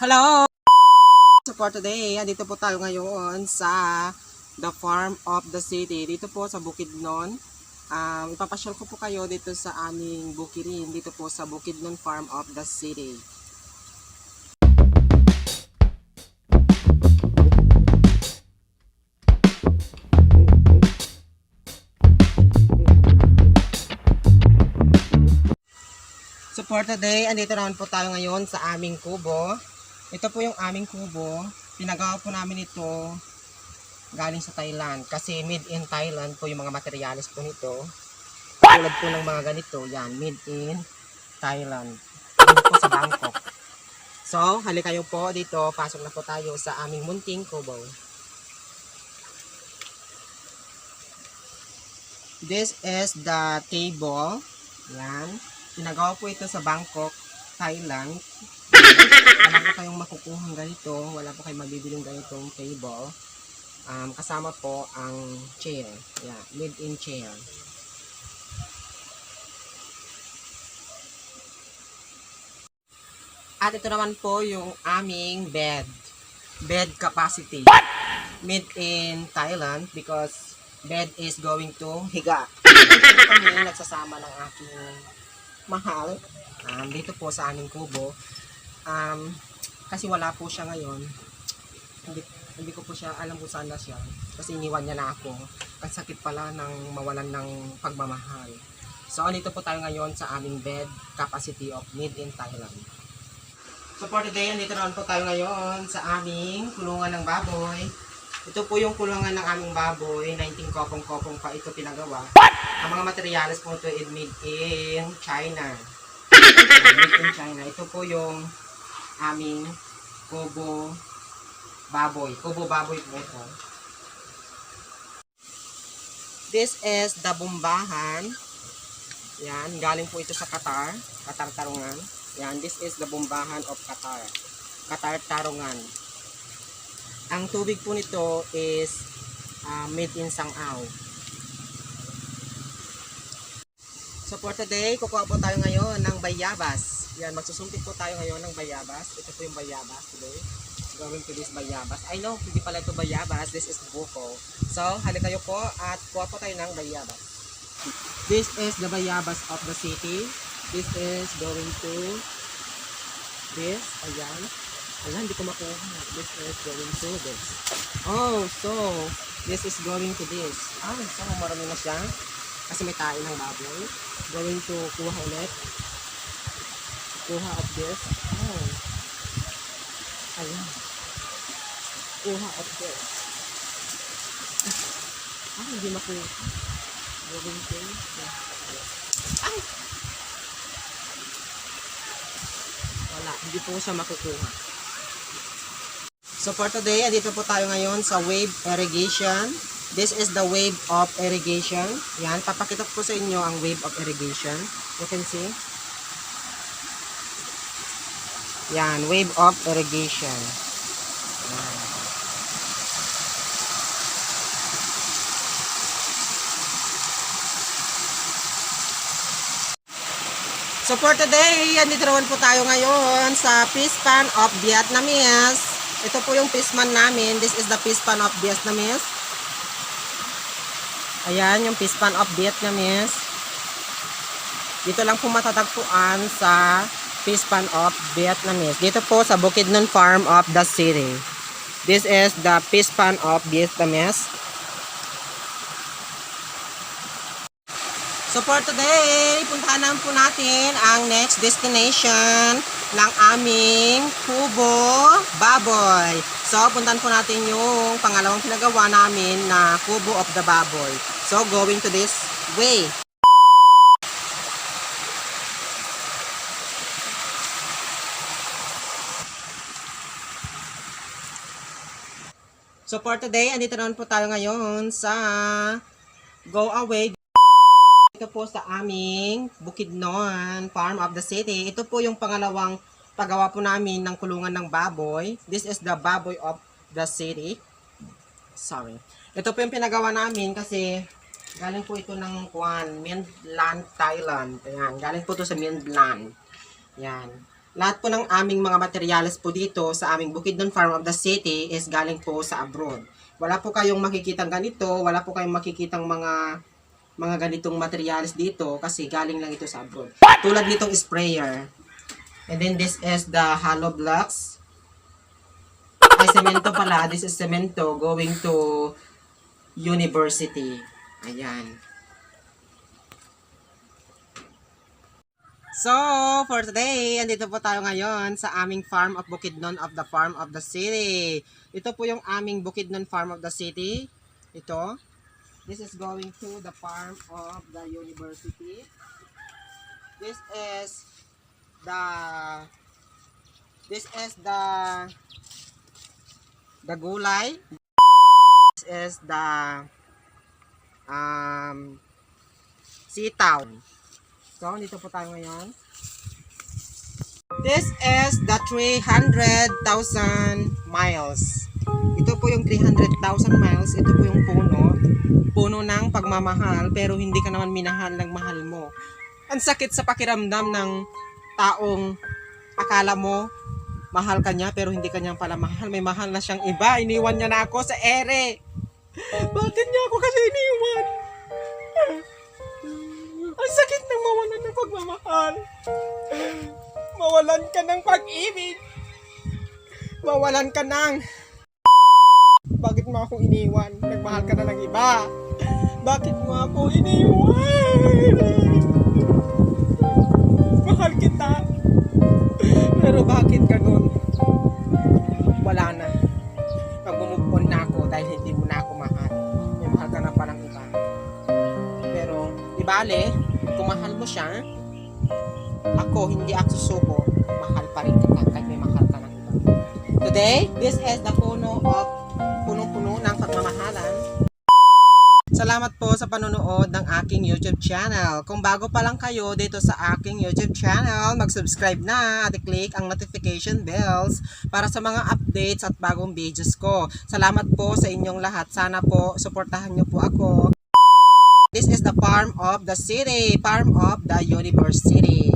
Hello! So for today, dito po tayo ngayon sa The Farm of the City. Dito po sa Bukidnon. Ipapasyal ko po kayo dito sa aming bukirin. Dito po sa Bukidnon Farm of the City. So for today, andito naman po tayo ngayon sa aming kubo. Ito po yung aming kubo. Pinagawa po namin ito galing sa Thailand. Kasi made in Thailand po yung mga materyales po nito. Tulad po ng mga ganito. Yan, made in Thailand. Dito po sa Bangkok. So, halika kayo po dito. Pasok na po tayo sa aming munting kubo. This is the table. Yan. Pinagawa po ito sa Bangkok, Thailand. Wala po kayong makukuhang ganito. Wala po kayong mabibiling ganitong table. Kasama po ang chair. Yeah, made in chair. At ito naman po yung aming bed. Bed capacity. Made in Thailand because bed is going to higa. Ito kami nagsasama ng aking mahal. Dito po sa aming kubo. Kasi wala po siya ngayon. Hindi ko po siya alam kung saan na siya. Kasi iniwan niya na ako. Ang sakit pala ng mawalan ng pagmamahal. So, dito po tayo ngayon sa aming bed capacity of made in Thailand. So, for today, dito naman po tayo ngayon sa aming kulungan ng baboy. Ito po yung kulungan ng aming baboy. 19 kopong-kopong pa ito pinagawa. Ang mga materyales po ito is made in China. Made in China. Ito po yung aming kubo baboy. Kubo baboy po ito. This is the bombahan. Yan. Galing po ito sa Qatar. Qatar Tarungan. Yan. This is the bombahan of Qatar. Qatar Tarungan. Ang tubig po nito is made in Sangao. So for today, kukuha po tayo ngayon ng bayabas. Yan, magsusumpit po tayo ngayon ng bayabas. Ito po yung bayabas today. Going to this bayabas. I know, hindi pala ito bayabas. This is buko. So, halika kayo po at kuha po tayo ng bayabas. This is the bayabas of the city. This is going to this. Ayan. Ayan, hindi ko makuha. This is going to this. Oh, so, this is going to this. So, marami na siya. Kasi may tayo ng baboy. Going to kuha ulit. Kuha of this. Oh. Ayan. Kuha of this. Hindi makuha. Going to this. Ay! Wala. Hindi po siya makukuha. So for today, dito po tayo ngayon sa wave irrigation. This is the wave of irrigation. Yan, papakita ko po sa inyo ang wave of irrigation. You can see. Yan, wave of irrigation. Yan. So for today, andito naman po tayo ngayon sa fish pan of Vietnamese. Ito po yung fish pan namin. This is the fish pan of Vietnamese. Ayan, yung fish pan of Vietnamese. Dito lang po matatagpuan sa fish pan of Vietnamese. Dito po sa Bukidnon Farm of the City. This is the fish pan of Vietnamese. So for today, puntahan naman po natin ang next destination ng aming kubo baboy. So, puntahan po natin yung pangalawang pinagawa namin na kubo of the baboy. So, going to this way. So, for today, andito naman po tayo ngayon sa Go Away. Ito po sa aming Bukidnon Farm of the City. Ito po yung pangalawang paggawa po namin ng kulungan ng baboy. This is the baboy of the city. Sorry. Ito po yung pinagawa namin kasi galing po ito ng Mainland, Thailand. Ayan. Galing po ito sa Mainland. Yan. Lahat po ng aming mga materyales po dito sa aming Bukidnon Farm of the City is galing po sa abroad. Wala po kayong makikitang ganito, wala po kayong makikitang mga ganitong materyales dito kasi galing lang ito sa abroad. Tulad nitong sprayer. And then this is the hollow blocks. Ay, semento pala. This is semento going to university. Ayan. So, for today, andito po tayo ngayon sa aming farm of Bukidnon of the Farm of the City. Ito po yung aming Bukidnon Farm of the City. Ito. This is going to the farm of the university. This is the gulay. This is the sitaw. So, dito po tayo ngayon. This is the 300,000 miles. Ito po yung 300,000 miles. Ito po yung puno. Puno ng pagmamahal, pero hindi ka naman minahal ng mahal mo. Ang sakit sa pakiramdam ng taong akala mo mahal ka niya, pero hindi ka niya pala mahal. May mahal na siyang iba. Iniwan niya na ako sa ere. Bakit niya ako kasi iniwan? Ang sakit ng mawalan ng pagmamahal. Mawalan ka ng pag-ibig. Mawalan ka ng... Bakit mo ako iniwan? Nagmahal ka na ng iba. Bakit mo ako iniwan? Mahal kita. Pero bakit ganun? Wala na. Mag-move on na ako dahil hindi mo na ako mahal. May mahal ka na palang iba. Pero, di bale, kung mahal mo siya, ako, hindi ako susuko, mahal pa rin kita kahit may mahal ka ng iba. Today, this is the punong-puno ng pagmamahalan. Salamat po sa panonood ng aking YouTube channel. Kung bago pa lang kayo dito sa aking YouTube channel, mag-subscribe na at i-click ang notification bells para sa mga updates at bagong videos ko. Salamat po sa inyong lahat. Sana po, suportahan niyo po ako. This is the farm of the city, farm of the university.